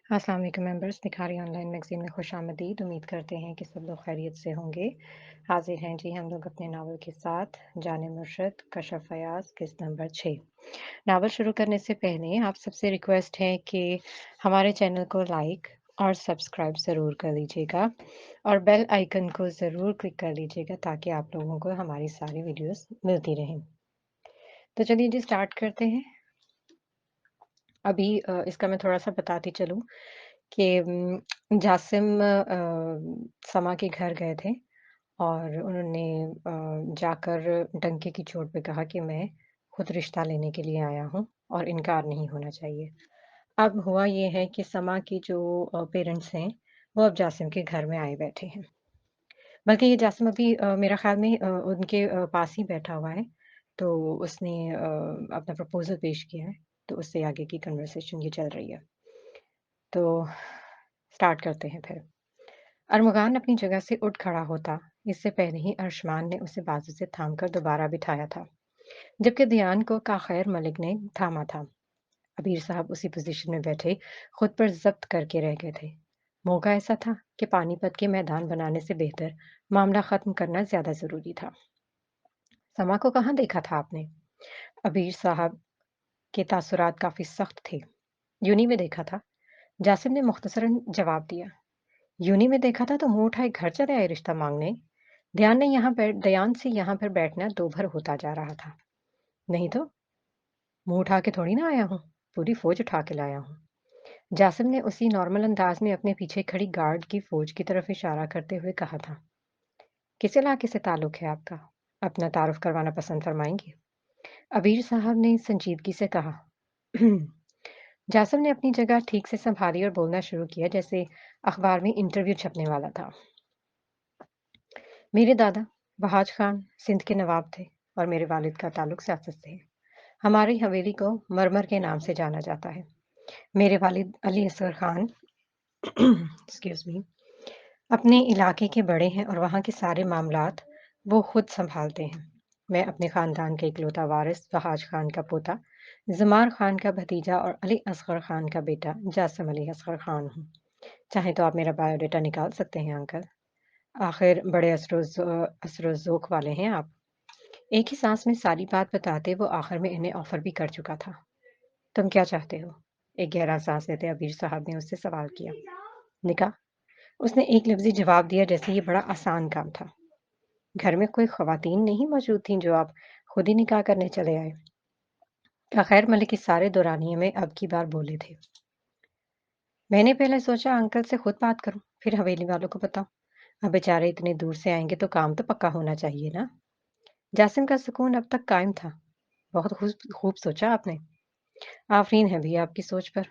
अस्सलाम वालेकुम members, निखारी online magazine में खुशामदीद। उम्मीद करते हैं कि सब लोग खैरियत से होंगे। हाज़िर हैं जी हम लोग अपने नावल के साथ, जाने मुर्शद कशफ फयाज़ किस्त नंबर 6। नावल शुरू करने से पहले आप सबसे रिक्वेस्ट है कि हमारे चैनल को लाइक और सब्सक्राइब ज़रूर कर लीजिएगा और बेल आइकन को ज़रूर क्लिक कर लीजिएगा ताकि आप लोगों को हमारी सारी वीडियोज़ मिलती रहें। तो चलिए जी स्टार्ट करते हैं। अभी इसका मैं थोड़ा-सा बताती चलूँ कि जासिम समा के घर गए थे और उन्होंने जाकर डंके की चोट पे कहा कि मैं खुद रिश्ता लेने के लिए आया हूँ और इनकार नहीं होना चाहिए। अब हुआ ये है कि समा की जो पेरेंट्स हैं, वो अब जासिम के घर में आए बैठे हैं। बल्कि ये जासिम अभी मेरा ख़्याल में उनके पास ही बैठा हुआ है, तो उसने अपना प्रपोज़ल पेश किया है, तो उससे आगे की कन्वर्सेशन ये चल रही है। तो स्टार्ट करते हैं फिर। अरमुगान अपनी जगह से उठ खड़ा होता, इससे पहले ही अर्शमान ने उसे बाजू से थामकर दोबारा बिठाया था, जबकि दियान को काखैर मलिक ने थामा था। अबीर साहब उसी पोजीशन में बैठे खुद पर जब्त करके रह गए थे। मौका ऐसा था कि पानीपत के मैदान बनाने से बेहतर मामला खत्म करना ज्यादा जरूरी था। समा को कहाँ देखा था आपने? अबीर साहब के तासुरात काफी सख्त थे। यूनी में देखा था, जासिम ने मुख्तसरन जवाब दिया। यूनी में देखा था तो मुंह उठाए घर चले आए रिश्ता मांगने। ध्यान से यहाँ पर बैठना दोभर होता जा रहा था। नहीं तो मुंह उठा के थोड़ी ना आया हूँ, पूरी फौज उठा के लाया हूँ। जासिम ने उसी नॉर्मल अंदाज में अपने पीछे खड़ी गार्ड की फौज की तरफ इशारा करते हुए कहा था। किस इलाके से ताल्लुक है आपका? अपना तारुफ करवाना पसंद फरमाएंगे? अबीर साहब ने संजीदगी से कहा। जासिम ने अपनी जगह ठीक से संभाली और बोलना शुरू किया जैसे अखबार में इंटरव्यू छपने वाला था। मेरे दादा बहाज खान सिंध के नवाब थे और मेरे वालिद का ताल्लुक सियासत से है। हमारी हवेली को मरमर के नाम से जाना जाता है। मेरे वालिद अली असगर खान एक्सक्यूज मी अपने इलाके के बड़े हैं और वहाँ के सारे मामलात वो खुद संभालते हैं। मैं अपने खानदान के इकलौता वारिस फहाज खान का पोता, जमार खान का भतीजा और अली असगर खान का बेटा जासिम अली असगर खान हूँ। चाहे तो आप मेरा बायोडाटा निकाल सकते हैं अंकल। आखिर बड़े असर ज़ौक़ वाले हैं आप। एक ही सांस में सारी बात बताते वो आखिर में इन्हें ऑफर भी कर चुका था। तुम क्या चाहते हो? एक गहरा सांस लेते अबीर साहब ने उससे सवाल किया। निकाह? उसने एक लफ्ज़ी जवाब दिया जैसे ये बड़ा आसान काम था। घर में कोई ख़वातीन नहीं मौजूद थीं जो आप खुद ही निकाह करने चले आए? खैर मलिक इस सारे दौरानिये में अब की बार बोले थे। मैंने पहले सोचा अंकल से खुद बात करूं, फिर हवेली वालों को बताऊं। अब बेचारे इतने दूर से आएंगे तो काम तो पक्का होना चाहिए ना। जासिम का सुकून अब तक कायम था। बहुत खूब खूब सोचा आपने। आफरीन है भी आपकी सोच पर।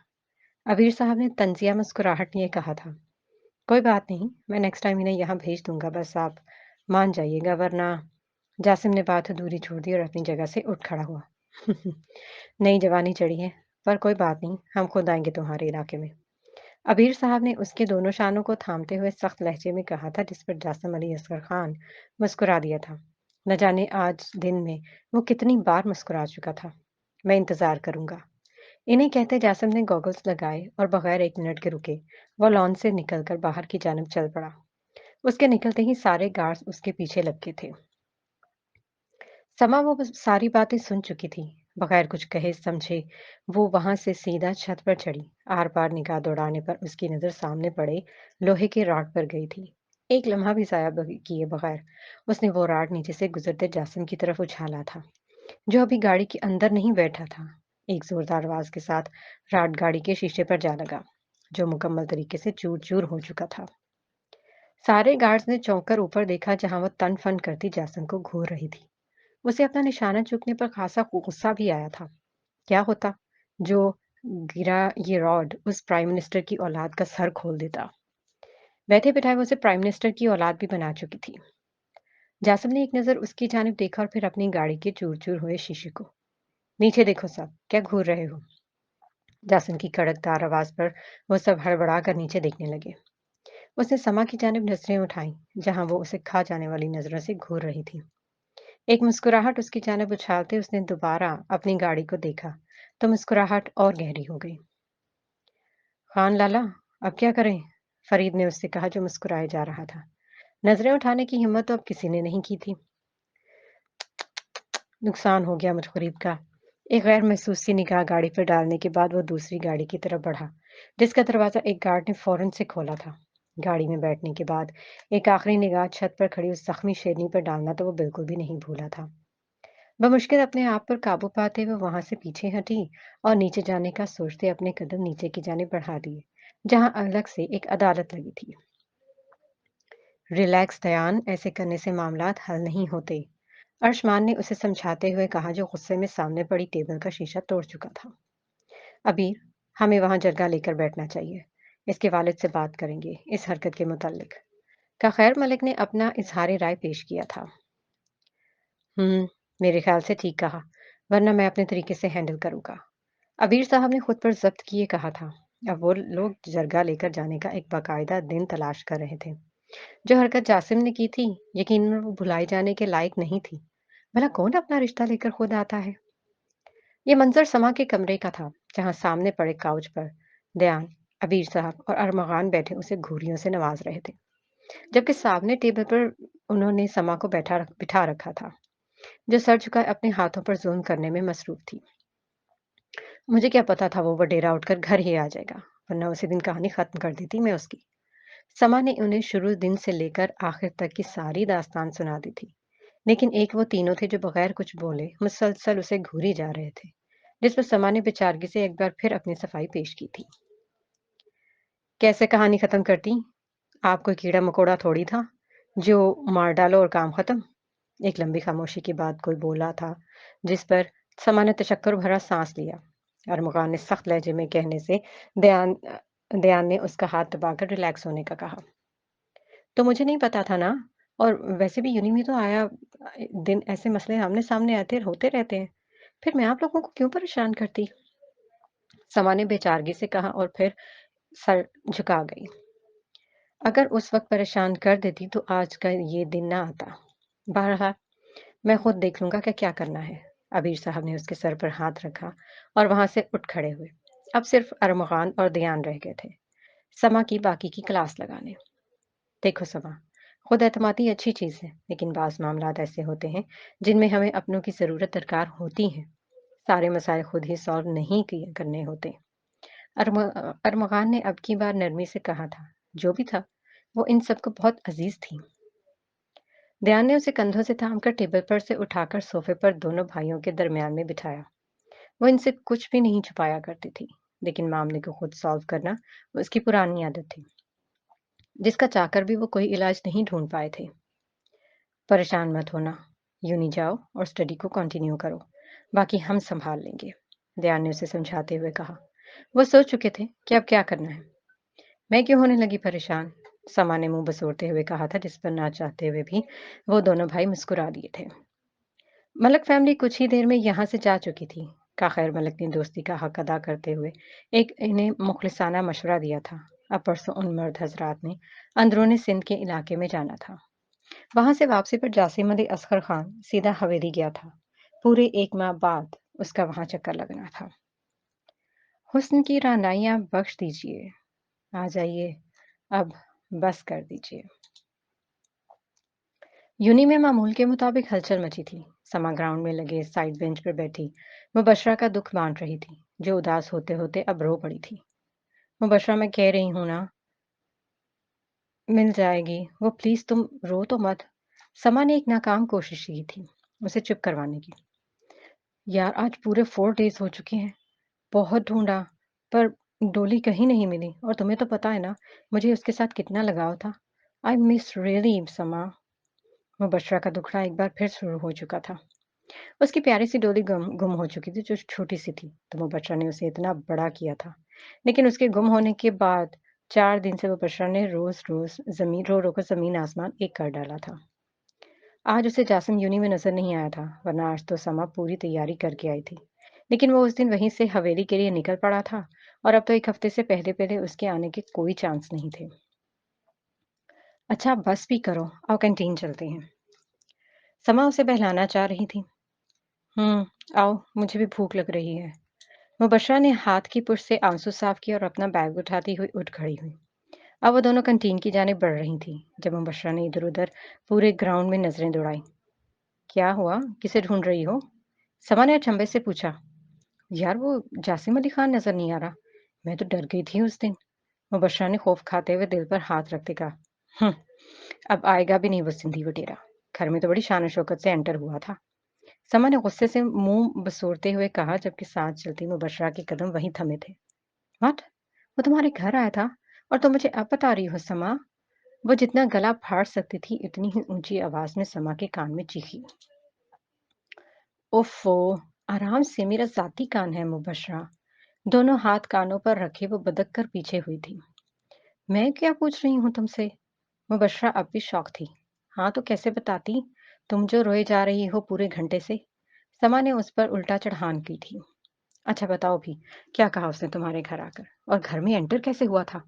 अबीर साहब ने तंजिया मुस्कुराहट लिए कहा था। कोई बात नहीं, मैं नेक्स्ट टाइम इन्हें यहाँ भेज दूंगा, बस आप मान जाइएगा वरना। जासिम ने बात अधूरी छोड़ दी और अपनी जगह से उठ खड़ा हुआ। नई जवानी चढ़ी है, पर कोई बात नहीं, हम खुद आएंगे तुम्हारे इलाके में। अबीर साहब ने उसके दोनों शानों को थामते हुए सख्त लहजे में कहा था जिस पर जासिम अली असगर खान मुस्कुरा दिया था। न जाने आज दिन में वो कितनी बार मुस्कुरा चुका था। मैं इंतजार करूंगा। इन्हें कहते जासिम ने गॉगल्स लगाए और बगैर एक मिनट के रुके वो लॉन से निकलकर बाहर की जानब चल पड़ा। उसके निकलते ही सारे गार्ड्स उसके पीछे लगे थे। समा वो सारी बातें सुन चुकी थी। बगैर कुछ कहे समझे वो वहां से सीधा छत पर चढ़ी। आर पार निगाह दौड़ाने पर उसकी नजर सामने पड़े लोहे के रॉड पर गई थी। एक लम्हा भी जाया किए बगैर उसने वो रॉड नीचे से गुजरते जासिम की तरफ उछाला था, जो अभी गाड़ी के अंदर नहीं बैठा था। एक जोरदार आवाज के साथ रॉड गाड़ी के शीशे पर जा लगा, जो मुकम्मल तरीके से चूर चूर हो चुका था। सारे गार्ड्स ने चौंक कर ऊपर देखा जहां वो तन फन करती जासिम को घूर रही थी। उसे अपना निशाना चूकने पर खासा गुस्सा भी आया था। क्या होता जो गिरा ये रॉड उस प्राइम मिनिस्टर की औलाद का सर खोल देता। बैठे बिठाए वो उसे प्राइम मिनिस्टर की औलाद भी बना चुकी थी। जासिम ने एक नजर उसकी जानिब देखा और फिर अपनी गाड़ी के चूर चूर हुए शीशे को। नीचे देखो सब, क्या घूर रहे हो? जासिम की कड़कदार आवाज पर वो सब हड़बड़ा कर नीचे देखने लगे। उसने समा की जानिब नजरें उठाई, जहां वो उसे खा जाने वाली नजरों से घूर रही थी। एक मुस्कुराहट उसकी जानिब उछालते उसने दोबारा अपनी गाड़ी को देखा, तो मुस्कुराहट और गहरी हो गई। खान लाला, अब क्या करें? फरीद ने उससे कहा जो मुस्कुराए जा रहा था। नजरें उठाने की हिम्मत तो अब किसी ने नहीं की थी। नुकसान हो गया मुझ गरीब का। एक गैर महसूस सी निगाह गाड़ी पर डालने के बाद वो दूसरी गाड़ी की तरफ बढ़ा, जिसका दरवाजा एक गार्ड ने फौरन से खोला था। गाड़ी में बैठने के बाद एक आखिरी निगाह छत पर खड़ी उस जख्मी शेरनी पर डालना तो वो बिल्कुल भी नहीं भूला था। बमुश्किल अपने आप पर काबू पाते हुए वहां से पीछे हटी और नीचे जाने का सोचते अपने कदम नीचे की जाने बढ़ा दिए, जहां अलग से एक अदालत लगी थी। रिलैक्स दयान, ऐसे करने से मामलात हल नहीं होते। अर्शमान ने उसे समझाते हुए कहा जो गुस्से में सामने पड़ी टेबल का शीशा तोड़ चुका था। अबीर, हमें वहां जगह लेकर बैठना चाहिए। इसके वालिद से बात करेंगे इस हरकत के मुतालिक। का खैर मलिक ने अपना इजहार राय पेश किया था। मेरे ख्याल से ठीक कहा, वरना मैं अपने तरीके से हैंडल करूंगा। अबीर साहब ने खुद पर जब्त किए कहा था। अब वो लोग जरगा लेकर जाने का एक बाकायदा दिन तलाश कर रहे थे। जो हरकत जासिम ने की थी, यकीनन वो भुलाई जाने के लायक नहीं थी। भला कौन अपना रिश्ता लेकर खुद आता है? ये मंजर समा के कमरे का था, जहां सामने पड़े काउच पर दयान, अबीर साहब और अरमगान बैठे उसे घूरियों से नवाज रहे थे, जबकि सामने टेबल पर उन्होंने समा को बिठा रखा था, जो सर झुकाए अपने हाथों पर जुल्म करने में मसरूफ थी। मुझे क्या पता था वो वडेरा उठकर घर ही आ जाएगा, वरना उसी दिन कहानी खत्म कर देती मैं उसकी। समा ने उन्हें शुरू दिन से लेकर आखिर तक की सारी दास्तान सुना दी थी, लेकिन एक वो तीनों थे जो बगैर कुछ बोले मुसलसल उसे घूरी जा रहे थे, जिस पर समा ने बेचारगी से एक बार फिर अपनी सफाई पेश की थी। कैसे कहानी खत्म करती? आप कोई कीड़ा मकोड़ा थोड़ी था जो मार डालो और काम खत्म। एक लंबी खामोशी के बाद कोई बोला था, जिस पर समा ने तशक्कुर भरा सांस लिया। और मुगान ने सख्त लहजे में कहने से दयान दयान ने उसका हाथ दबाकर रिलैक्स होने का कहा। तो मुझे नहीं पता था ना। और वैसे भी यूनी में तो दिन ऐसे मसले आमने सामने आते होते रहते हैं। फिर मैं आप लोगों को क्यों परेशान करती? समा ने बेचारगी से कहा और फिर सर झुका गई। अगर उस वक्त परेशान कर देती तो आज का ये दिन ना आता। बहरहाल मैं खुद देख लूंगा कि क्या करना है। अबीर साहब ने उसके सर पर हाथ रखा और वहां से उठ खड़े हुए। अब सिर्फ अरमगान और दयान रह गए थे, समा की बाकी की क्लास लगाने। देखो समा, खुद एतमादी अच्छी चीज़ है, लेकिन बाज़ मामलात ऐसे होते हैं जिनमें हमें अपनों की ज़रूरत दरकार होती है। सारे मसाइल खुद ही सॉल्व नहीं किए करने होते। अरमगान ने अब की बार नरमी से कहा था। जो भी था, वो इन सबको बहुत अजीज थी। दयान ने उसे कंधों से थामकर टेबल पर से उठाकर सोफे पर दोनों भाइयों के दरमियान में बिठाया। वो इनसे कुछ भी नहीं छुपाया करती थी, लेकिन मामले को खुद सॉल्व करना उसकी पुरानी आदत थी, जिसका चाहकर भी वो कोई इलाज नहीं ढूंढ पाए थे। परेशान मत होना, यूनी जाओ और स्टडी को कंटिन्यू करो, बाकी हम संभाल लेंगे, दयान ने उसे समझाते हुए कहा। वो सोच चुके थे कि अब क्या करना है। मैं क्यों होने लगी परेशान? समा ने मुंह बसोरते हुए कहा था, जिस पर ना चाहते हुए भी वो दोनों भाई मुस्कुरा दिए थे। मलक फैमिली कुछ ही देर में यहाँ से जा चुकी थी। का खैर मलक ने दोस्ती का हक अदा करते हुए इन्हें मुखलिसाना मशवरा दिया था। अब परसों उन मर्द हजरात ने अंदरूनी सिंध के इलाके में जाना था। वहां से वापसी पर जासिम अली असगर खान सीधा हवेली गया था। पूरे 1 माह बाद उसका वहां चक्कर लगना था। हुस्न की रानाइयां बख्श दीजिए, आ जाइए, अब बस कर दीजिए। यूनी में मामूल के मुताबिक हलचल मची थी। समा ग्राउंड में लगे साइड बेंच पर बैठी मुबशरा का दुख बांट रही थी, जो उदास होते होते अब रो पड़ी थी। मुबशरा, मैं कह रही हूं ना, मिल जाएगी वो, प्लीज तुम रो तो मत। समा ने एक नाकाम कोशिश की थी उसे चुप करवाने की। यार, आज पूरे 4 डेज हो चुके हैं, बहुत ढूंढा, पर डोली कहीं नहीं मिली। और तुम्हें तो पता है ना, मुझे उसके साथ कितना लगाव था। आई मिस रियली समा। मुबशरा का दुखड़ा एक बार फिर शुरू हो चुका था। उसकी प्यारी सी डोली गुम हो चुकी थी, जो छोटी सी थी, तो मुबशरा ने उसे इतना बड़ा किया था। लेकिन उसके गुम होने के बाद 4 दिन से मुबशरा ने रोज रोज जमीन रो रो कर जमीन आसमान एक कर डाला था। आज उसे जासिम यूनी में नजर नहीं आया था, वरना आज तो समा पूरी तैयारी करके आई थी। लेकिन वो उस दिन वहीं से हवेली के लिए निकल पड़ा था, और अब तो एक हफ्ते से पहले पहले उसके आने के कोई चांस नहीं थे। अच्छा, बस भी करो, आओ कैंटीन चलते हैं। समा उसे बहलाना चाह रही थी। आओ, मुझे भी भूख लग रही है। मुबशरा ने हाथ की पुश से आंसू साफ किए और अपना बैग उठाती हुई उठ खड़ी हुई। अब वो दोनों कंटीन की जानिब बढ़ रही थीं, जब मुबशरा ने इधर-उधर पूरे ग्राउंड में नजरें दौड़ाईं। क्या हुआ? किसे ढूंढ रही हो? समा ने अचंभे से पूछा। यार, वो जासिम अली खान नजर नहीं आ रहा। मैं तो डर गई थी उस दिन। मुबशरा ने खौफ खाते हुए दिल पर हाथ रखते कहा। अब आएगा भी नहीं वो सिंधी वटेरा। घर में तो बड़ी शान शौकत से एंटर हुआ था। समा ने गुस्से से मुंह बसोरते हुए कहा, जबकि साथ चलती मुबशरा के कदम वहीं थमे थे। व्हाट? वो तुम्हारे घर आया था और तुम मुझे अब बता रही हो समा? वो जितना गला फाड़ सकती थी इतनी ही ऊंची आवाज में समा के कान में चीखी। ओफो! आराम से, मेरा ज़ाती कान है मुबशरा। दोनों हाथ कानों पर रखे वो बदक कर पीछे हुई थी। मैं क्या पूछ रही हूँ तुमसे? मुबशरा अब भी शॉक थी। हाँ तो कैसे बताती? तुम जो रोए जा रही हो पूरे घंटे से। समा ने उस पर उल्टा चढ़ान की थी। अच्छा बताओ भी, क्या कहा उसने तुम्हारे घर आकर? और घर में एंटर कैसे हुआ था?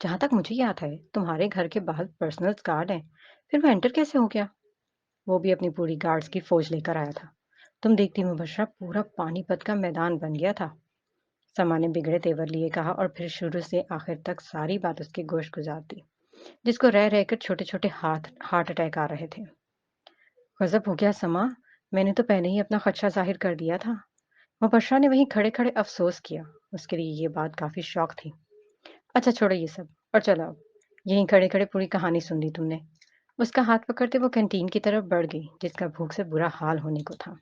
जहां तक मुझे याद है, तुम्हारे घर के बाहर पर्सनल गार्ड है। फिर वो एंटर कैसे हो गया? वो भी अपनी पूरी गार्ड्स की फौज लेकर आया था। तुम देखती मुबशरा, पूरा पानीपत का मैदान बन गया था। समा ने बिगड़े तेवर लिए कहा और फिर शुरू से आखिर तक सारी बात उसके गोश गुजार दी, जिसको रह रहकर छोटे छोटे हार्ट अटैक आ रहे थे। गजब हो गया समा, मैंने तो पहले ही अपना खदशा जाहिर कर दिया था। मुबशरा ने वहीं खड़े खड़े अफसोस किया। उसके लिए ये बात काफी शौक थी। अच्छा छोड़ो ये सब और चलो अब। यहीं खड़े खड़े पूरी कहानी सुन ली तुमने। उसका हाथ पकड़ते वो कैंटीन की तरफ बढ़ गई, जिसका भूख से बुरा हाल होने को था।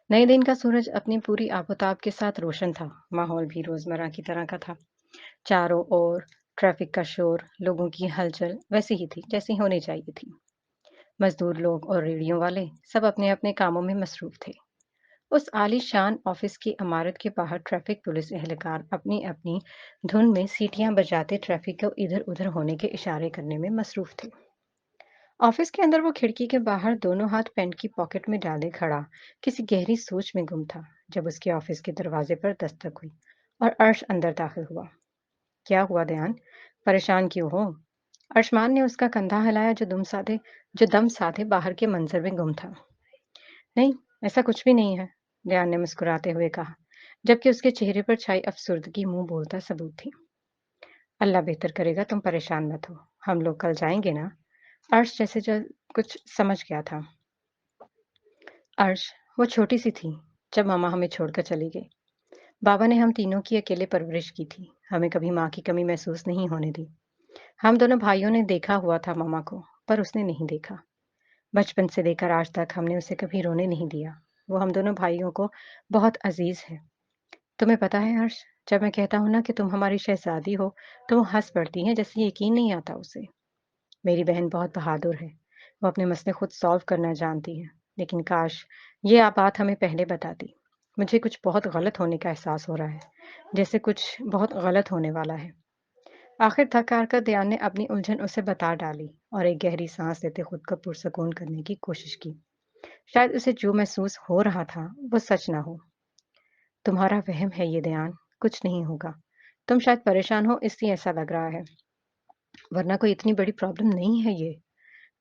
नए दिन का सूरज अपनी पूरी आबोताब के साथ रोशन था। माहौल भी रोजमर्रा की तरह का था। चारों ओर ट्रैफिक का शोर, लोगों की हलचल वैसी ही थी जैसी होनी चाहिए थी। मजदूर लोग और रेडियो वाले सब अपने अपने कामों में मसरूफ थे। उस आलीशान ऑफिस की इमारत के बाहर ट्रैफिक पुलिस एहलकार अपनी अपनी धुन में सीटियां बजाते ट्रैफिक को इधर उधर होने के इशारे करने में मसरूफ थे। ऑफिस के अंदर वो खिड़की के बाहर दोनों हाथ पैंट की पॉकेट में डाले खड़ा किसी गहरी सोच में गुम था, जब उसके ऑफिस के दरवाजे पर दस्तक हुई और अर्श अंदर दाखिल हुआ। क्या हुआ दयान? परेशान क्यों हो? अर्शमान ने उसका कंधा हिलाया, जो दम साधे बाहर के मंजर में गुम था। नहीं, ऐसा कुछ भी नहीं है, दयान ने मुस्कुराते हुए कहा, जबकि उसके चेहरे पर छाई अफसुर्दगी मुंह बोलता सबूत थी। अल्लाह बेहतर करेगा, तुम परेशान मत हो। हम लोग कल जाएंगे ना? अर्श जैसे जो कुछ समझ गया था। अर्श, वो छोटी सी थी जब मामा हमें छोड़कर चली गई। बाबा ने हम तीनों की अकेले परवरिश की थी। हमें कभी माँ की कमी महसूस नहीं होने दी। हम दोनों भाइयों ने देखा हुआ था मामा को, पर उसने नहीं देखा। बचपन से लेकर आज तक हमने उसे कभी रोने नहीं दिया। वो हम दोनों भाइयों को बहुत अजीज है। तुम्हें पता है हर्ष, जब मैं कहता हूँ ना कि तुम हमारी शहजादी हो, तो वो हंस पड़ती हैं जैसे यकीन नहीं आता उसे। मेरी बहन बहुत बहादुर है। वो अपने मसले खुद सॉल्व करना जानती है। लेकिन काश ये आप बात हमें पहले बताती। मुझे कुछ बहुत गलत होने का एहसास हो रहा है, जैसे कुछ बहुत गलत होने वाला है। आखिर थक हार कर दयान ने अपनी उलझन उसे बता डाली और एक गहरी सांस लेते खुद को पुरसकून करने की कोशिश की। शायद उसे जो महसूस हो रहा था वो सच ना हो। तुम्हारा वहम है ये दयान, कुछ नहीं होगा। तुम शायद परेशान हो इसलिए ऐसा लग रहा है, वरना कोई इतनी बड़ी प्रॉब्लम नहीं है ये।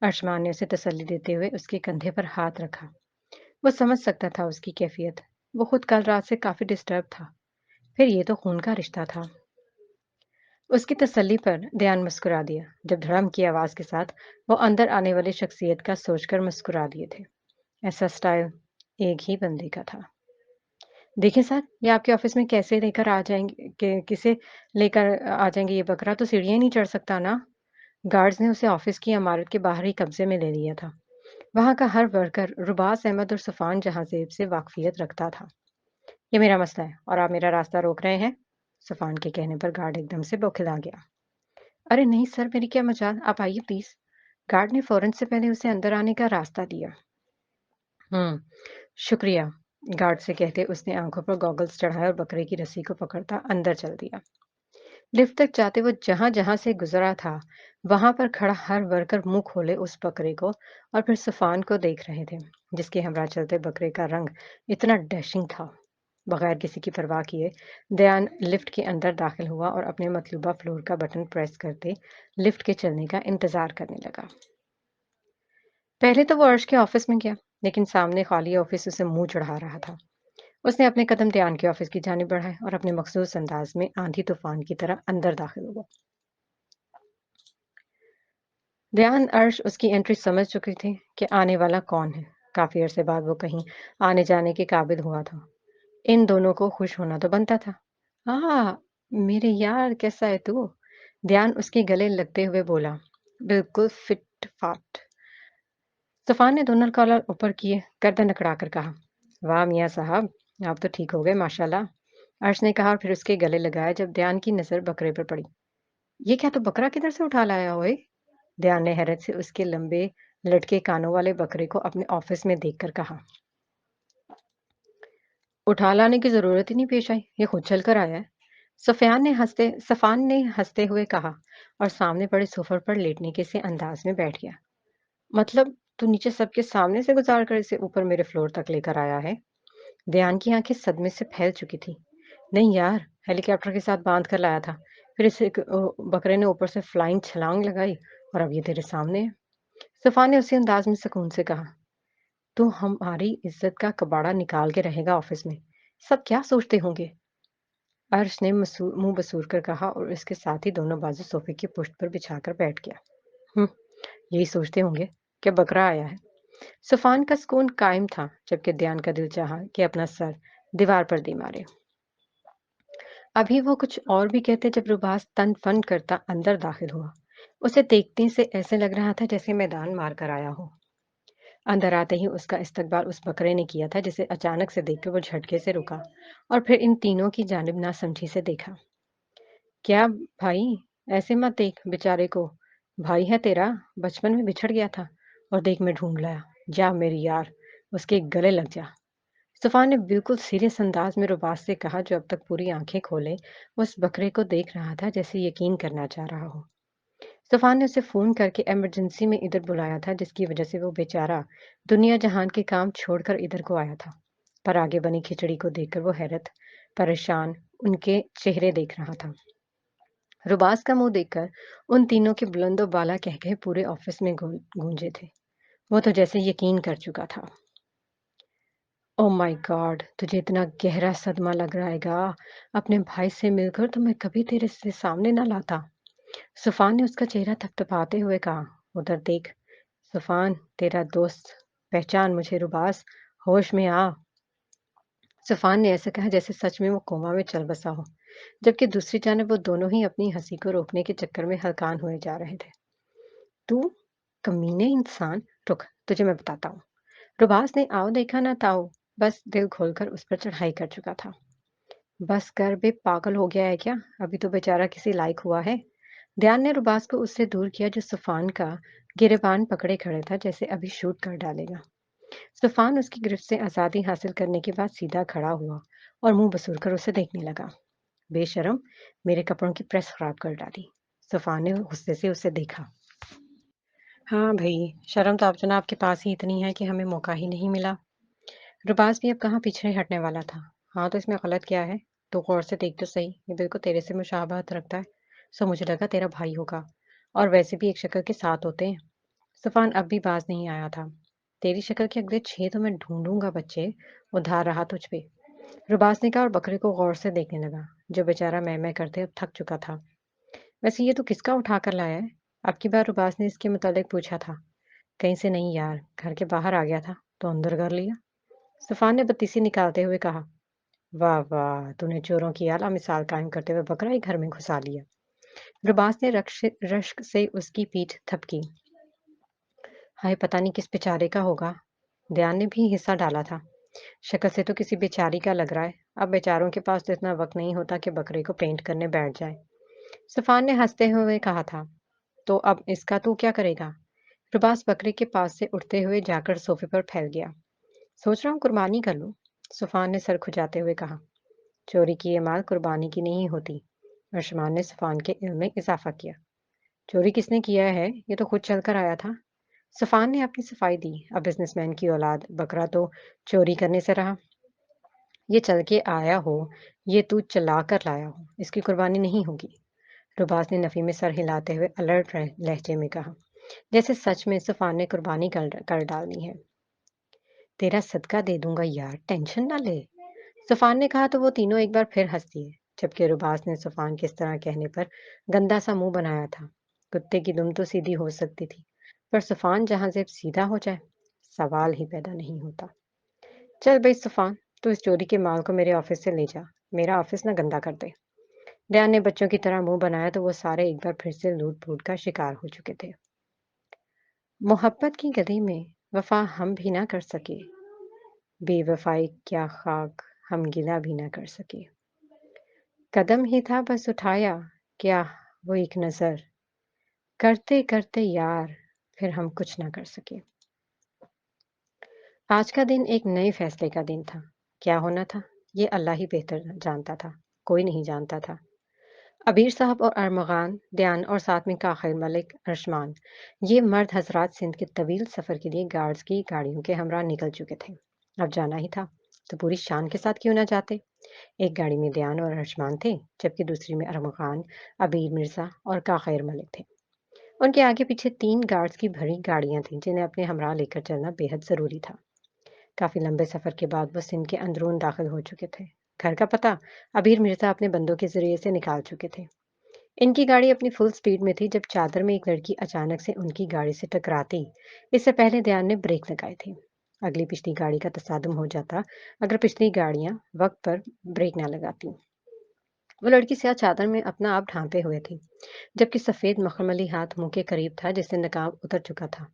अर्शमान ने उसे तसल्ली देते हुए उसके कंधे पर हाथ रखा। वो समझ सकता था उसकी कैफियत। वो खुद कल रात से काफी डिस्टर्ब था। फिर ये तो खून का रिश्ता था। उसकी तसल्ली पर दयान मुस्कुरा दिया, जब धड़म की आवाज के साथ वो अंदर आने वाली शख्सियत का सोचकर मुस्कुरा दिए थे। ऐसा स्टाइल एक ही बंदे का था। देखिए सर, ये आपके ऑफिस में कैसे लेकर आ जाएंगे, किसे लेकर आ जाएंगे? ये बकरा तो सीढ़ियां ही नहीं चढ़ सकता ना। गार्ड्स ने उसे ऑफिस की इमारत के बाहर ही कब्जे में ले लिया था। वहां का हर वर्कर रुबास अहमद और सुफान जहांजेब से वाकफियत रखता था। ये मेरा मसला है और आप मेरा रास्ता रोक रहे हैं। सुफान के कहने पर गार्ड एकदम से बौखला गया। अरे नहीं सर, मेरी क्या मजाल, आप आइए प्लीज। गार्ड ने फौरन से पहले उसे अंदर आने का रास्ता दिया। शुक्रिया, गार्ड से कहते उसने आंखों पर गॉगल्स चढ़ाए और बकरे की रस्सी को पकड़ता अंदर चल दिया। लिफ्ट तक जाते वो जहां जहां से गुजरा था, वहां पर खड़ा हर वर्कर मुंह खोले उस बकरे को और फिर सुफान को देख रहे थे, जिसके हमरा चलते बकरे का रंग इतना डैशिंग था। बगैर किसी की परवाह किए दयान लिफ्ट के अंदर दाखिल हुआ और अपने मतलूबा फ्लोर का बटन प्रेस करते लिफ्ट के चलने का इंतजार करने लगा। पहले तो वो अर्श के ऑफिस में गया, लेकिन सामने खाली ऑफिस उसे मुंह चढ़ा रहा था। उसने अपने कदम ध्यान के ऑफिस की जानिब बढ़ाए और अपने मखसूस अंदाज में आंधी तूफान की तरह अंदर दाखिल हुआ। ध्यान अर्श उसकी एंट्री समझ चुकी थी कि आने वाला कौन है। काफी अरसे बाद वो कहीं आने जाने के काबिल हुआ था। इन दोनों को खुश होना तो बनता था। हाँ, मेरे यार कैसा है तू? ध्यान उसके गले लगते हुए बोला। बिल्कुल फिट फाट। तूफान ने दोनों कॉलर ऊपर किए, गर्दन अकड़ा कर कहा, वाह मियाँ साहब, आप तो ठीक हो गए माशाल्लाह। अर्श ने कहा और फिर उसके गले लगाया जब ध्यान की नजर बकरे पर पड़ी। ये क्या तो बकरा किधर से उठा लाया ओए? ध्यान ने हैरत से उसके लंबे लटके कानों वाले बकरे को अपने ऑफिस में देखकर कहा। उठा लाने की जरूरत ही नहीं पेश आई, ये खुद चल कर आया है। सफान ने हंसते हुए कहा और सामने पड़े सोफे पर लेटने के से अंदाज में बैठ गया। मतलब तू नीचे सबके सामने से गुजार कर इसे ऊपर मेरे फ्लोर तक लेकर आया है? ध्यान की आंखें सदमे से फैल चुकी थी। नहीं यार, हेलीकॉप्टर के साथ बांध कर लाया था। फिर इसे बकरे ने ऊपर से फ्लाइंग छलांग लगाई और अब ये तेरे सामने है। सफान ने उसी अंदाज में सुकून से कहा, तू हमारी इज्जत का कबाड़ा निकाल के रहेगा ऑफिस में। सब क्या सोचते होंगे? अर्श ने मुंह बसूर कर कहा और इसके साथ ही दोनों बाजू सोफे की पुष्ट पर बिछाकर बैठ गया। यही सोचते होंगे कि बकरा आया है। सफान का सुकून कायम था जबकि ध्यान का दिल चाहा कि अपना सर दीवार पर दे मारे। अभी वो कुछ और भी कहते जब रुबास तन फन करता अंदर दाखिल हुआ। उसे देखने से ऐसे लग रहा था जैसे मैदान मार कर आया हो। अंदर आते ही उसका इस्तकबाल उस बकरे ने किया था जिसे अचानक से देखकर वो झटके से रुका और फिर इन तीनों की जानिब नासमझी से देखा। क्या भाई, ऐसे मत देख बेचारे को। भाई है तेरा, बचपन में बिछड़ गया था और देख मैं ढूंढ लाया। जा मेरी यार, उसके गले लग जा। तूफान ने बिल्कुल सीरियस अंदाज में रुबास से कहा जो अब तक पूरी आंखें खोले उस बकरे को देख रहा था जैसे यकीन करना चाह रहा हो। तूफान ने उसे फोन करके इमरजेंसी में इधर बुलाया था जिसकी वजह से वो बेचारा दुनिया जहान के काम छोड़कर इधर को आया था। पर आगे बनी खिचड़ी को देखकर वो हैरत परेशान उनके चेहरे देख रहा था। रुबास का मुंह देखकर उन तीनों के बुलंदो बाला कहकहे पूरे ऑफिस में गूंजे थे। वो तो जैसे यकीन कर चुका था। ओह माय गॉड, तुझे इतना गहरा सदमा लग रहेगा अपने भाई से मिलकर तो मैं कभी तेरे से सामने ना लाता। सुफान ने उसका चेहरा थपथपाते हुए कहा, उधर देख। सुफान, तेरा दोस्त, पहचान मुझे रुबास, होश में आ। सुफान ने ऐसे कहा जैसे सच में वो कोमा में चल बसा हो, जबकि दूसरी जानब वो दोनों ही अपनी हंसी को रोकने के चक्कर में हलकान हुए जा रहे थे। तू कमीने इंसान, रुक, तुझे मैं बताता हूँ। रुबास ने आओ देखा ना ताओ बस दिल खोलकर उस पर चढ़ाई कर चुका था। बस कर बे, पागल हो गया है क्या? अभी तो बेचारा किसी लायक हुआ है। ध्यान ने रुबास को उससे दूर किया जो सुफान का गिरेबान पकड़े खड़े था जैसे अभी शूट कर डालेगा। सुफान उसकी गिरफ्त से आजादी हासिल करने के बाद सीधा खड़ा हुआ और मुंह बसूर कर उसे देखने लगा। बेशरम, मेरे कपड़ों की प्रेस खराब कर डाली। सुफान ने गुस्से से उसे देखा। हाँ भई, शर्म तो अब जनाब के पास ही इतनी है कि हमें मौका ही नहीं मिला। रुबास भी अब कहाँ पीछे हटने वाला था। हाँ तो इसमें गलत क्या है? तू गौर से देख तो सही, ये बिल्कुल तेरे से मुशाबहत रखता है। सो मुझे लगा तेरा भाई होगा। और वैसे भी एक शक्ल के साथ होते हैं। सफ़ान अब भी बाज नहीं आया था। तेरी शक्ल के अगले 6 तो मैं ढूंढूंगा बच्चे, उधार रहा तुझ पे। रुबास ने कहा और बकरे को गौर से देखने लगा, जो बेचारा मैं करते अब थक चुका था। वैसे ये तो किसका उठा कर लाया है? अब की बार रुबास ने इसके मुतालिक पूछा था। कहीं से नहीं यार, घर के बाहर आ गया था तो अंदर कर लिया। सफ़ान ने बत्तीसी निकालते हुए कहा, वाह वाह, तूने चोरों की आला मिसाल कायम करते हुए बकरा ही घर में घुसा लिया। रुबास ने रश्क से उसकी पीठ थपकी। हाय, पता नहीं किस बेचारे का होगा। ध्यान ने भी हिस्सा डाला था। शक्ल से तो किसी बेचारी का लग रहा है। अब बेचारों के पास तो इतना वक्त नहीं होता कि बकरे को पेंट करने बैठ जाए। सफान ने हंसते हुए कहा था, तो अब इसका तू क्या करेगा? प्रभास बकरे के पास से उठते हुए जाकर सोफे पर फैल गया। सोच रहा हूँ कुर्बानी कर लूं। सफान ने सर खुजाते हुए कहा, चोरी की ये माल कुर्बानी की नहीं होती। अर्शमान ने सफान के इल्म में इजाफा किया। चोरी किसने किया है? ये तो खुद चलकर आया था। सफान ने अपनी सफाई दी। अब बिजनेसमैन की औलाद बकरा तो चोरी करने से रहा। ये चल के आया हो, ये तू चला कर लाया हो, इसकी कुर्बानी नहीं होगी। रुबास ने नफी में सर हिलाते हुए अलर्ट लहजे में कहा, जैसे सच में सफान ने कुर्बानी कर डालनी है। तेरा सदका दे दूंगा यार, टेंशन ना ले। سفان نے کہا تو وہ تینوں ایک بار پھر ہنس دیے، جبکہ رباس نے سفان کے اس طرح کہنے پر گندا سا منہ بنایا تھا۔ کتے کی دم تو سیدھی ہو سکتی تھی، پر سفان جہاں سے سیدھا ہو جائے، سوال ہی پیدا نہیں ہوتا۔ چل بھائی سفان، تو اس چوری کے مال کو میرے آفس سے لے جا، میرا آفس نہ گندا کر دے۔ دیان نے بچوں کی طرح منہ بنایا تو وہ سارے ایک بار پھر سے لوٹ پوٹ کا شکار ہو چکے تھے۔ محبت کی گلی میں وفا ہم بھی نہ کر سکے، بے وفائی کیا خاک ہم گلا بھی نہ کر سکے۔ قدم ہی تھا بس اٹھایا، کیا وہ ایک نظر، کرتے کرتے یار پھر ہم کچھ نہ کر سکے۔ آج کا دن ایک نئے فیصلے کا دن تھا۔ کیا ہونا تھا یہ اللہ ہی بہتر جانتا تھا، کوئی نہیں جانتا تھا۔ ابیر صاحب اور ارمغان، دیان اور ساتھ میں کاخیر ملک ارشمان، یہ مرد حضرات سندھ کے طویل سفر کے لیے گارڈز کی گاڑیوں کے ہمراہ نکل چکے تھے۔ اب جانا ہی تھا تو پوری شان کے ساتھ کیوں نہ جاتے۔ ایک گاڑی میں دیان اور ارشمان تھے، جبکہ دوسری میں ارمغان، ابیر مرزا اور کاخیر ملک تھے۔ ان کے آگے پیچھے 3 گارڈز کی بھری گاڑیاں تھیں جنہیں اپنے ہمراہ لے کر چلنا بے حد ضروری تھا۔ کافی لمبے سفر کے بعد وہ سندھ کے اندرون داخل ہو چکے تھے۔ گھر کا پتہ ابیر مرزا اپنے بندوں کے ذریعے سے نکال چکے تھے۔ ان کی گاڑی اپنی فل سپیڈ میں تھی جب چادر میں ایک لڑکی اچانک سے ان کی گاڑی سے ٹکراتی۔ اس سے پہلے دیان نے بریک لگائے تھے۔ اگلی پچھلی گاڑی کا تصادم ہو جاتا اگر پچھلی گاڑیاں وقت پر بریک نہ لگاتی۔ وہ لڑکی سیاہ چادر میں اپنا آپ ڈھانپے ہوئے تھی، جبکہ سفید مخملی ہاتھ منہ کے قریب تھا جس سے نقاب اتر چکا تھا۔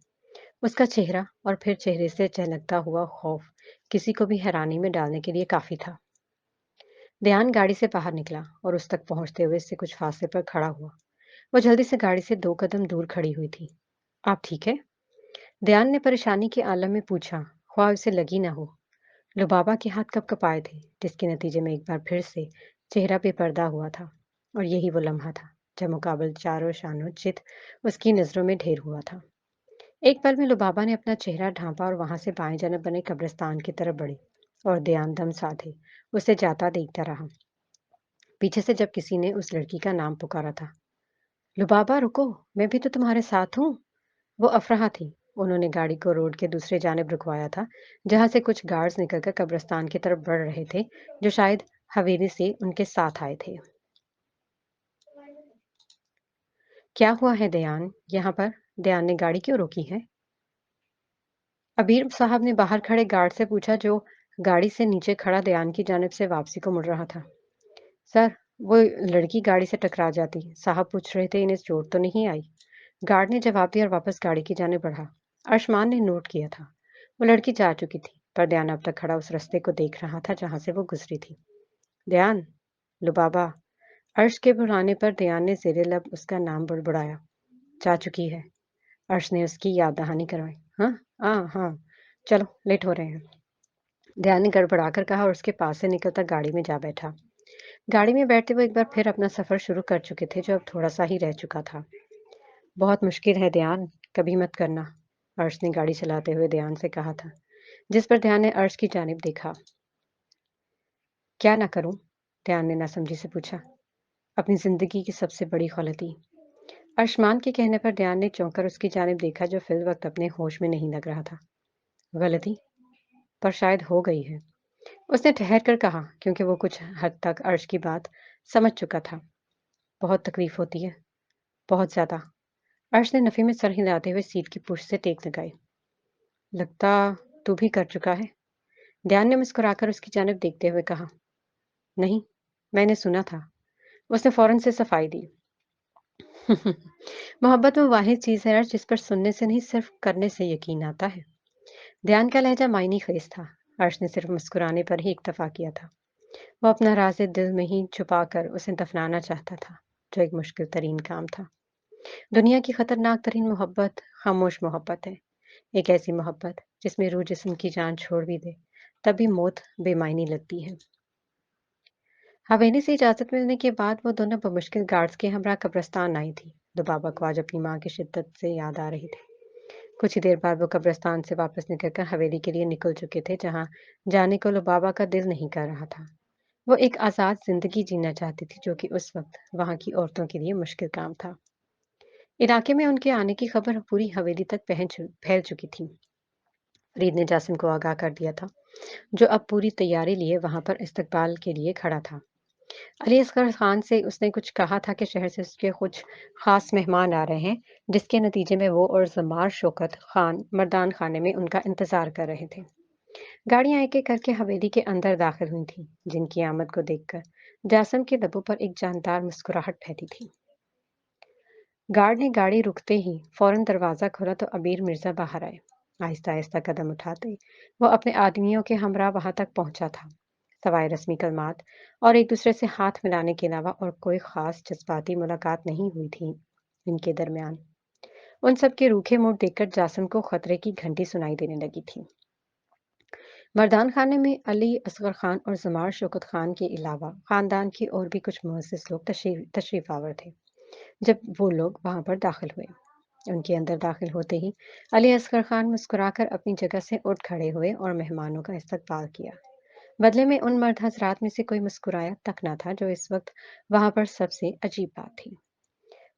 اس کا چہرہ اور پھر چہرے سے چہلکتا ہوا خوف کسی کو بھی حیرانی میں ڈالنے کے لیے کافی تھا۔ دیان گاڑی سے باہر نکلا اور اس تک پہنچتے ہوئے اس سے کچھ فاصلے پر کھڑا ہوا۔ وہ جلدی سے گاڑی سے 2 قدم دور کھڑی ہوئی تھی۔ آپ ٹھیک ہے؟ دیان نے پریشانی کے عالم میں پوچھا، خواہ اسے لگی نہ ہو۔ لبابا کے ہاتھ کپ کپائے تھے، جس کے نتیجے میں ایک بار پھر سے چہرہ بے پردہ ہوا تھا، اور یہی وہ لمحہ تھا جب مقابل چاروں شانوں چت اس کی نظروں میں ڈھیر ہوا تھا۔ ایک پل میں لبابا نے اپنا چہرہ ڈھانپا اور وہاں سے بائیں جانب بنے قبرستان کی طرف بڑھی، اور دیان دم سادھے اسے جاتا دیکھتا رہا۔ پیچھے سے جب کسی نے اس لڑکی کا نام پکارا تھا، لبابا رکو، میں بھی تو تمہارے ساتھ ہوں۔ وہ افراح تھی۔ انہوں نے گاڑی کو روڈ کے دوسرے جانب رکوایا تھا، جہاں سے کچھ گارڈز نکل کر قبرستان کی طرف بڑھ رہے تھے، جو شاید حویلی سے ان کے ساتھ آئے تھے۔ کیا ہوا ہے دیان؟ یہاں پر دیان نے گاڑی کیوں روکی ہے؟ ابیر صاحب نے باہر کھڑے گارڈ سے پوچھا، جو گاڑی سے نیچے کھڑا دیان کی جانب سے واپسی کو مڑ رہا تھا۔ سر، وہ لڑکی گاڑی سے ٹکرا جاتی، صاحب پوچھ رہے تھے انہیں چوٹ تو نہیں آئی؟ گارڈ نے جواب دیا اور واپس گاڑی کی جانب بڑھا۔ ارشمان نے نوٹ کیا تھا وہ لڑکی جا چکی تھی، پر دیان اب تک کھڑا اس رستے کو دیکھ رہا تھا جہاں سے وہ گزری تھی۔ دیان، لبابا، عرش کے بلانے پر دیان نے زیر لب اس کا نام بڑبڑایا۔ جا چکی ہے، عرش نے اس کی یاد دہانی کروائی۔ ہاں ہاں، چلو لیٹ ہو رہے ہیں، دیان نے گڑبڑا کر کہا اور اس کے پاس سے نکلتا گاڑی میں جا بیٹھا۔ گاڑی میں بیٹھتے وہ ایک بار پھر اپنا سفر شروع کر چکے تھے جو اب تھوڑا سا ہی رہ چکا تھا۔ بہت مشکل ہے دیان، کبھی مت کرنا، عرش نے گاڑی چلاتے ہوئے دیان سے کہا تھا، جس پر دیان نے عرش کی جانب دیکھا۔ کیا نہ کروں؟ دیان نے ناسمجھی سے پوچھا۔ اپنی زندگی کی سب سے بڑی غلطی۔ ارشمان کے کہنے پر دیان نے چونک کر اس کی جانب دیکھا جو فی الوقت اپنے ہوش میں نہیں لگ رہا تھا۔ غلطی؟ پر شاید ہو گئی ہے، اس نے ٹھہر کر کہا، کیونکہ وہ کچھ حد تک عرش کی بات سمجھ چکا تھا۔ بہت تکلیف ہوتی ہے، بہت زیادہ۔ عرش نے نفی میں سر ہلاتے ہوئے سیٹ کی پشت سے ٹیک لگائی۔ لگتا تو بھی کر چکا ہے، دیان نے مسکرا کر اس کی جانب دیکھتے ہوئے کہا۔ نہیں، میں نے سنا تھا، اس نے فوراً سے صفائی دی۔ محبت میں واحد چیز ہے عرش جس پر سننے سے نہیں صرف کرنے سے یقین آتا ہے۔ دیان کا لہجہ معنی خیز تھا۔ عرش نے صرف مسکرانے پر ہی اکتفا کیا تھا۔ وہ اپنا راز دل میں ہی چھپا کر اسے دفنانا چاہتا تھا، جو ایک مشکل ترین کام تھا۔ دنیا کی خطرناک ترین محبت خاموش محبت ہے، ایک ایسی محبت جس میں روح جسم کی جان چھوڑ بھی دے تب بھی موت بے معنی لگتی ہے۔ حویلی سے اجازت ملنے کے بعد وہ دونوں بمشکل گارڈز کے ہمراہ قبرستان آئی تھی۔ لبابا کو آج اپنی ماں کی شدت سے یاد آ رہی تھی۔ کچھ ہی دیر بعد وہ قبرستان سے واپس نکل کر حویلی کے لیے نکل چکے تھے، جہاں جانے کو لبابا کا دل نہیں کر رہا تھا۔ وہ ایک آزاد زندگی جینا چاہتی تھی، جو کہ اس وقت وہاں کی عورتوں کے لیے مشکل کام تھا۔ علاقے میں ان کے آنے کی خبر پوری حویلی تک پھیل چکی تھی۔ فرید نے جاسم کو آگاہ کر دیا تھا जो अब पूरी तैयारी लिए वहां पर इस्तकबाल के लिए खड़ा था। अली असगर खान से उसने कुछ कहा था कि शहर से उसके कुछ खास मेहमान आ रहे हैं, जिसके नतीजे में वो और जमार शौकत खान मर्दान खाने में उनका इंतजार कर रहे थे। गाड़ियां एक एक करके हवेली के अंदर दाखिल हुई थीं, जिनकी आमद को देखकर जासिम के लबों पर एक जानदार मुस्कुराहट फैली थी। गार्ड ने गाड़ी रुकते ही फौरन दरवाजा खोला तो अबीर मिर्जा बाहर आए। आहिस्ता आहिस्ता कदम उठाते वो अपने आदमियों के हमरा वहां तक पहुंचा था। सवाए रस्मी कलमात और एक दूसरे से हाथ मिलाने के अलावा और कोई खास जज्बाती मुलाकात नहीं हुई थी इनके दरमियान। उन सब के रूखे मुंह देखकर जासिम को खतरे की घंटी सुनाई देने लगी थी। मर्दान खाने में अली असगर खान और जमार शौकत खान के अलावा खानदान के और भी कुछ मुअज़्ज़िज़ लोग तशरीफ आवर थे। जब वो लोग वहां पर दाखिल हुए, उनके अंदर दाखिल होते ही अली असगर खान मुस्कुराकर अपनी जगह से उठ खड़े हुए और मेहमानों का इस्तकबाल किया। बदले में उन मर्द हजरात में से कोई मुस्कुराया तक न था, जो इस वक्त वहां पर सबसे अजीब बात थी।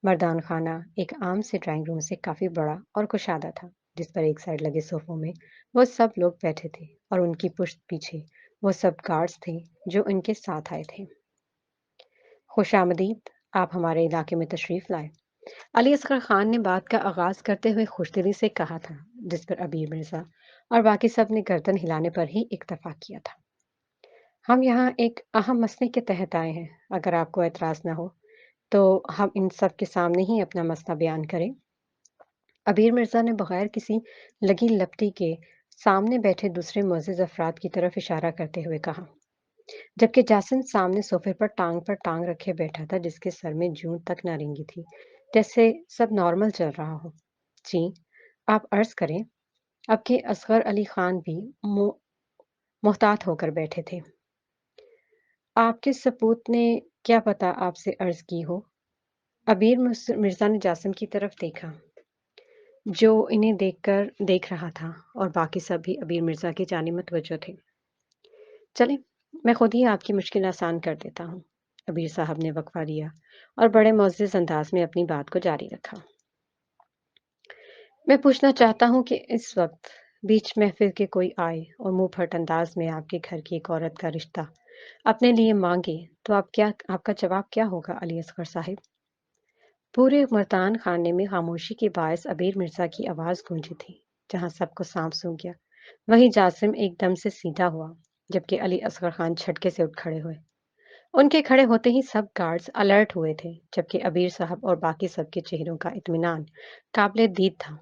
मर्दान खाना एक आम से ड्राइंग रूम से काफी बड़ा और कुशादा था, जिस पर एक साइड लगे सोफों में वो सब लोग बैठे थे और उनकी पुश्त पीछे वो सब गार्ड्स थे जो इनके साथ आए थे। खुश आमदीद, आप हमारे इलाके में तशरीफ लाए, अली असगर खान ने बात का आगाज करते हुए खुशदिली से कहा था, जिस पर अबीर मिर्जा और बाकी सब ने गर्दन हिलाने पर ही इत्तफाक किया था। हम यहाँ एक अहम मसले के तहत आए हैं। अगर आपको एतराज न हो तो हम इन सब के सामने ही अपना मसला बयान करें। अबीर मिर्जा ने बगैर किसी लगी लपटी के सामने बैठे दूसरे मुअज़्ज़िज़ अफराद की तरफ इशारा करते हुए कहा, जबकि जासिम सामने सोफे पर टांग रखे बैठा था, जिसके सर में जूं तक न रेंगी थी, जैसे सब नॉर्मल चल रहा हो। जी, आप अर्ज करें। अब के असगर अली खान भी मोहतात होकर बैठे थे। आपके सपूत ने क्या पता आपसे अर्ज की हो। अबीर मिर्जा ने जासिम की तरफ देखा, जो इन्हें देख रहा था, और बाकी सब भी अबीर मिर्जा की जानिब मुतवज्जो थे। चलें, मैं खुद ही आपकी मुश्किल आसान कर देता हूँ। अबीर साहब ने वक्फा दिया और बड़े मुअज़्ज़िज़ अंदाज में अपनी बात को जारी रखा। मैं पूछना चाहता हूँ कि इस वक्त बीच महफिल के कोई आए और मुंह फट अंदाज में आपके घर की एक औरत का रिश्ता अपने लिए मांगे, तो आपका जवाब क्या होगा अली असगर साहिब? पूरे मुल्तान खाने में खामोशी के बायस अबीर मिर्जा की आवाज गूंजी थी। जहां सबको सांप सूंघ गया, वहीं जासिम एकदम से सीधा हुआ, जबकि अली असगर खान झटके से उठ खड़े हुए। उनके खड़े होते ही सब गार्ड्स अलर्ट हुए थे, जबकि अबीर साहब और बाकी सबके चेहरों का इत्मीनान काबिले दीद था।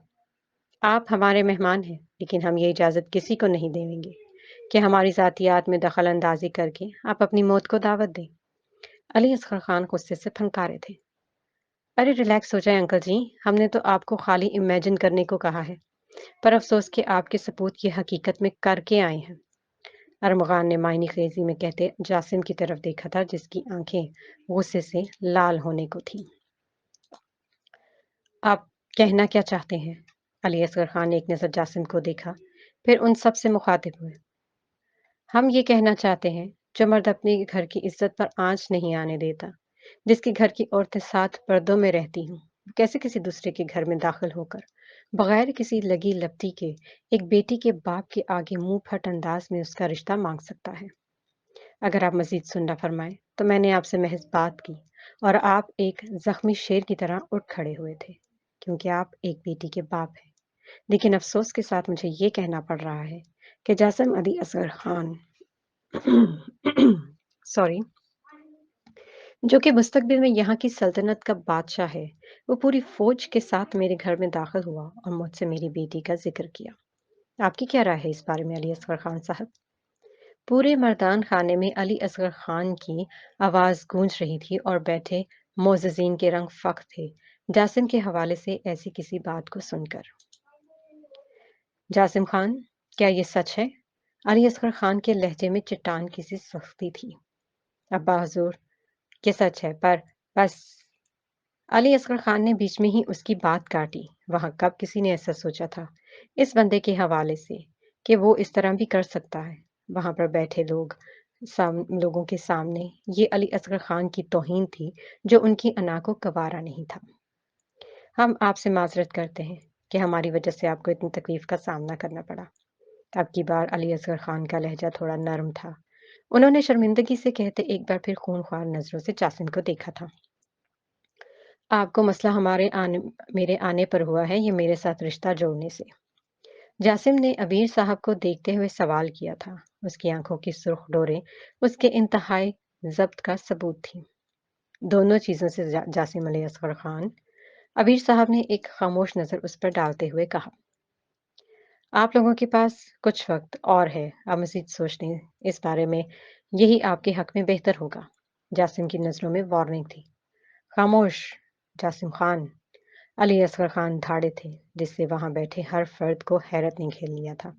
आप हमारे मेहमान हैं, लेकिन हम ये इजाजत किसी को नहीं देंगे कि हमारी जातियात में दखल अंदाजी करके आप अपनी मौत को दावत दें। अली असगर खान गुस्से से फनकारे थे। अरे रिलैक्स हो जाए अंकल जी, हमने तो आपको खाली इमेजिन करने को कहा है, पर अफसोस कि आपके सपूत ये हकीकत में करके आए हैं। अरमगान ने मायनी खेजी में कहते जासिम की तरफ देखा था, जिसकी आंखें गुस्से से लाल होने को थी। आप कहना क्या चाहते हैं? अली असगर खान ने एक नजर जासिम को देखा, फिर उन सब से मुखातिब हुए। हम ये कहना चाहते हैं, जो मर्द अपने घर की इज्जत पर आंच नहीं आने देता, जिसके घर की औरतें साथ पर्दों में रहती हूँ, कैसे किसी दूसरे के घर में दाखिल होकर बगैर किसी लगी लपटी के एक बेटी के बाप के आगे मुंह फट अंदाज में उसका रिश्ता मांग सकता है। अगर आप मजीद सुनना फरमाएं तो मैंने आपसे महज बात की और आप एक जख्मी शेर की तरह उठ खड़े हुए थे, क्योंकि आप एक बेटी के बाप हैं। लेकिन अफसोस के साथ मुझे ये कहना पड़ रहा है कि जासिम अली असगर खान सॉरी, जो कि मुस्तकबिल में यहाँ की सल्तनत का बादशाह है, वो पूरी फौज के साथ मेरे घर में दाखिल हुआ और मुझसे मेरी बेटी का जिक्र किया। आपकी क्या राय है इस बारे में अली असगर खान साहब? पूरे मर्दान खाने में अली असगर खान की आवाज गूंज रही थी और बैठे मोअज़्ज़िज़ीन के रंग फख थे जासिम के हवाले से ऐसी किसी बात को सुनकर। जासिम खान, क्या ये सच है? अली असगर खान के लहजे में चट्टान की सी सख्ती थी। अब्बा हुजूर, ये सच है, पर बस। अली असगर खान ने बीच में ही उसकी बात काटी। वहां कब किसी ने ऐसा सोचा था इस बंदे के हवाले से कि वो इस तरह भी कर सकता है? वहां पर बैठे लोगों के सामने ये अली असगर खान की तौहीन थी, जो उनकी अना को गवारा नहीं था। हम आपसे माजरत करते हैं कि हमारी वजह से आपको इतनी तकलीफ का सामना करना पड़ा। अब की बार अली असगर खान का लहजा थोड़ा नरम था। उन्होंने शर्मिंदगी से कहते एक बार फिर खूनख्वार नजरों से जासिम को देखा था। आपको मसला मेरे आने पर हुआ है, ये मेरे साथ रिश्ता जोड़ने से। जासिम ने अबीर साहब को देखते हुए सवाल किया था। उसकी आंखों की सुर्ख डोरें उसके इंतहाई जब्त का सबूत थी। दोनों चीजों से जासिम अली असगर खान। अबीर साहब ने एक खामोश नजर उस पर डालते हुए कहा, आप लोगों के पास कुछ वक्त और है, अब मजीद सोचने इस बारे में, यही आपके हक में बेहतर होगा। जासिम की नजरों में वार्निंग थी। खामोश जासिम खान। अली असगर खान धाड़े थे, जिससे वहां बैठे हर फर्द को हैरत ने घेर लिया था।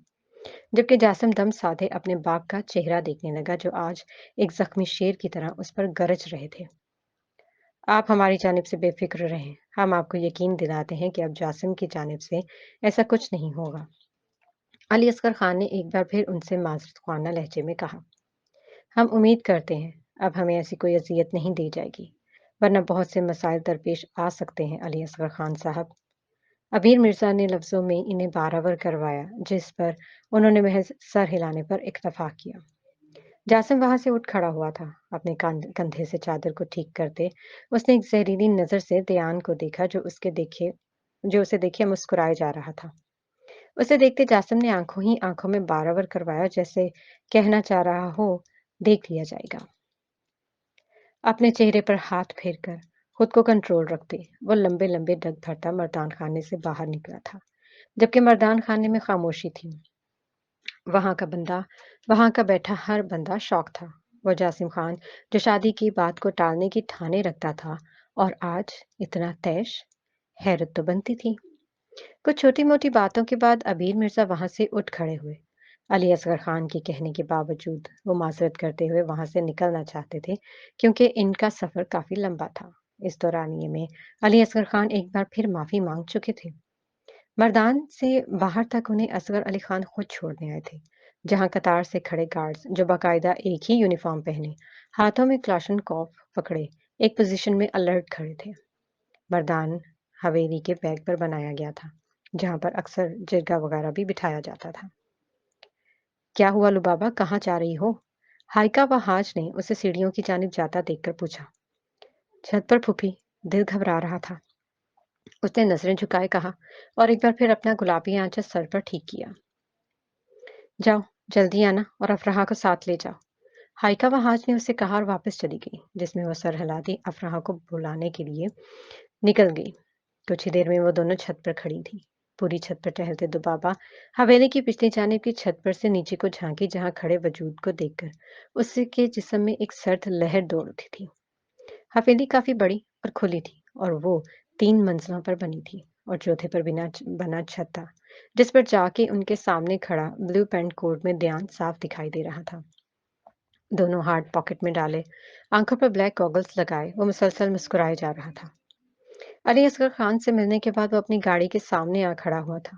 जबकि जासिम दम साधे अपने बाप का चेहरा देखने लगा, जो आज एक जख्मी शेर की तरह उस पर गरज रहे थे। आप हमारी जानिब से बेफिक्र रहें, हम आपको यकीन दिलाते हैं कि अब जासिम की जानिब से ऐसा कुछ नहीं होगा। अली असगर खान ने एक बार फिर उनसे माजरत ख्वाना लहजे में कहा, हम उम्मीद करते हैं अब हमें ऐसी कोई अजियत नहीं दी जाएगी, वरना बहुत से मसाइल दरपेश आ सकते हैं। अली असगर खान साहब, अबीर मिर्जा ने लफ्जों में इन्हें बारावर करवाया, जिस पर उन्होंने महज सर हिलाने पर इक्तफा किया। जासिम वहां से उठ खड़ा हुआ था। अपने कंधे से चादर को ठीक करते उसने एक जहरीली नजर से दयान को देखा, जो उसे देखे मुस्कुराए जा रहा था। उसे देखते जासिम ने आंखों ही आंखों में बारावर करवाया, जैसे कहना चाह रहा हो, देख लिया जाएगा। अपने चेहरे पर हाथ फेरकर खुद को कंट्रोल रखते वो लंबे लंबे डग भरता मर्दान खाने से बाहर निकला था, जबकि मर्दान खाने में खामोशी थी। वहां का बंदा वहां का बैठा हर बंदा शौक था। वो जासिम खान, जो शादी की बात को टालने की ठाने रखता था, और आज इतना तैश। हैरत तो बनती थी। कुछ छोटी मोटी बातों के बाद अबीर मिर्जा वहां से उठ खड़े हुए। अली असगर खान के कहने के बावजूद वो माजरत करते हुए वहां से निकलना चाहते थे, क्योंकि इनका सफर काफी लंबा था। इस दौरानिए में अली असगर खान एक बार फिर माफी मांग चुके थे। मर्दान से बाहर तक उन्हें असगर अली खान खुद छोड़ने आए थे, जहां कतार से खड़े गार्ड्स, जो बाकायदा एक ही यूनिफॉर्म पहने, हाथों में क्लाशन कॉफ पकड़े, एक पोजीशन में अलर्ट खड़े थे। मर्दान हवेली के बैग पर बनाया गया था, जहां पर अक्सर जिरगा वगैरह भी बिठाया जाता था। क्या हुआ लुबाबा, कहाँ जा रही हो? हाइका व हाज ने उसे सीढ़ियों की जानिब जाता देखकर पूछा। छत पर फूफी, दिल घबरा रहा था। उसने नजरें झुकाए कहा, और एक बार फिर अपना गुलाबी आंचल सर पर ठीक किया। जाओ, जल्दी आना और अफराह को साथ ले जाओ। हाइका व हाज ने उसे कहा और वापस चली गई, जिसमें वो सर हिलाती अफराह को बुलाने के लिए निकल गई। कुछ ही देर में वो दोनों छत पर खड़ी थी। पूरी छत पर टहलते दुबाबा हवेली की पिछली जानिब की छत पर से नीचे को झांकी, जहां खड़े वजूद को देखकर उसके जिस्म में एक सर्द लहर दौड़ उठी थी। हवेली काफी बड़ी और खुली थी, और वो 3 मंजिलों पर बनी थी, और चौथे पर बना छत था, जिस पर जाके उनके सामने खड़ा ब्लू पैंट कोट में ध्यान साफ दिखाई दे रहा था। दोनों हाथ पॉकेट में डाले, आंखों पर ब्लैक गॉगल्स लगाए, वो मुसलसल मुस्कुराए जा रहा था। अली असगर खान से मिलने के बाद वो अपनी गाड़ी के सामने आ खड़ा हुआ था।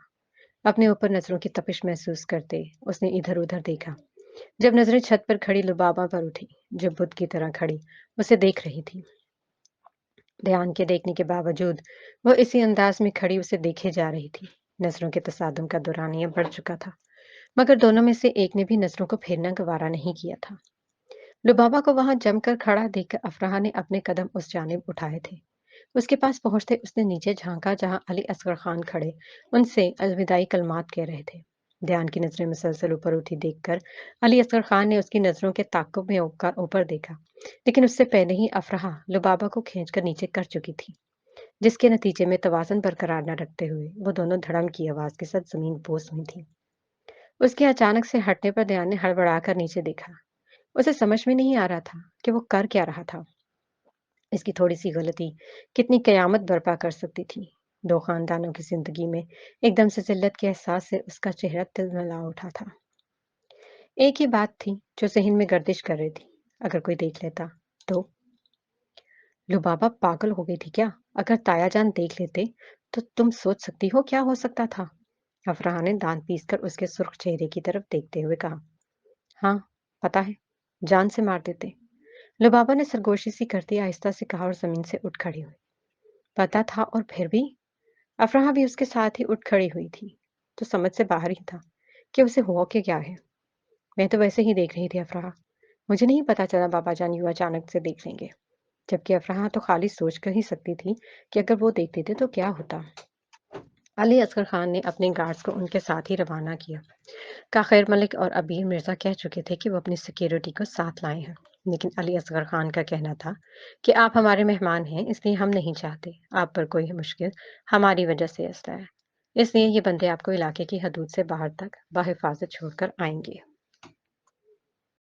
अपने ऊपर नजरों की तपिश महसूस करते उसने इधर उधर देखा। जब नजरें छत पर खड़ी लुबाबा पर उठी, जो बुत की तरह खड़ी उसे देख रही थी। ध्यान के देखने के बावजूद वो इसी अंदाज में खड़ी उसे देखे जा रही थी। नजरों के तसादुम का दौरानिया बढ़ चुका था, मगर दोनों में से एक ने भी नजरों को फेरना गवारा नहीं किया था। लुबाबा को वहां जमकर खड़ा देखकर अफराह ने अपने कदम उस जानिब उठाए थे। उसके पास पहुंचते उसने नीचे झांका, जहां अली असगर खान खड़े उनसे अलविदाई कलमात कह रहे थे। ध्यान की नजरें मुसलसल ऊपर उठी देखकर अली असगर खान ने उसकी नजरों के ताक़ुब में ऊपर देखा, लेकिन उससे पहले ही अफराह लुबाबा को खींचकर नीचे कर चुकी थी, जिसके नतीजे में तवाज़ुन बरकरार न रखते हुए वो दोनों धड़म की आवाज के साथ जमीन बोस हुई थी। उसके अचानक से हटने पर ध्यान ने हड़बड़ाकर नीचे देखा। उसे समझ में नहीं आ रहा था कि वो कर क्या रहा था। इसकी थोड़ी सी गलती कितनी कयामत बर्पा कर सकती थी। दो खानदानों की जिंदगी में एकदम से जिल्लत के एहसास से उसका चेहरा तिलमिला उठा था। एक ही बात थी जो जहन में गर्दिश कर रही थी, अगर कोई देख लेता तो। लुबाबा पागल हो गई थी क्या? अगर तायाजान देख लेते तो तुम सोच सकती हो क्या हो सकता था। अफराह ने दांत पीसकर उसके सुर्ख चेहरे की तरफ देखते हुए कहा। हाँ, पता है, जान से मार देते। लुबाबा ने सरगोशी सी करती आहिस्ता से कहा और जमीन से उठ खड़ी हुई। पता था और फिर भी? अफराह भी उसके साथ ही उठ खड़ी हुई थी, तो समझ से बाहर ही था कि उसे हुआ कि क्या है। मैं तो वैसे ही देख रही थी अफ़राह। मुझे नहीं पता चला बाबा जान यूँ अचानक से देख लेंगे। जबकि अफ़राह तो खाली सोच कर ही सकती थी कि अगर वो देख लेते तो क्या होता। अली असगर खान ने अपने गार्ड्स को उनके साथ ही रवाना किया। काखिर मलिक और अबीर मिर्ज़ा कह चुके थे कि वो अपनी सिक्योरिटी को साथ लाए हैं, लेकिन अली असगर खान का कहना था कि आप हमारे मेहमान हैं, इसलिए हम नहीं चाहते आप पर कोई मुश्किल हमारी वजह से ऐसा है। इसलिए ये बंदे आपको इलाके की हदूद से बाहर तक बाहिफाजत छोड़कर आएंगे।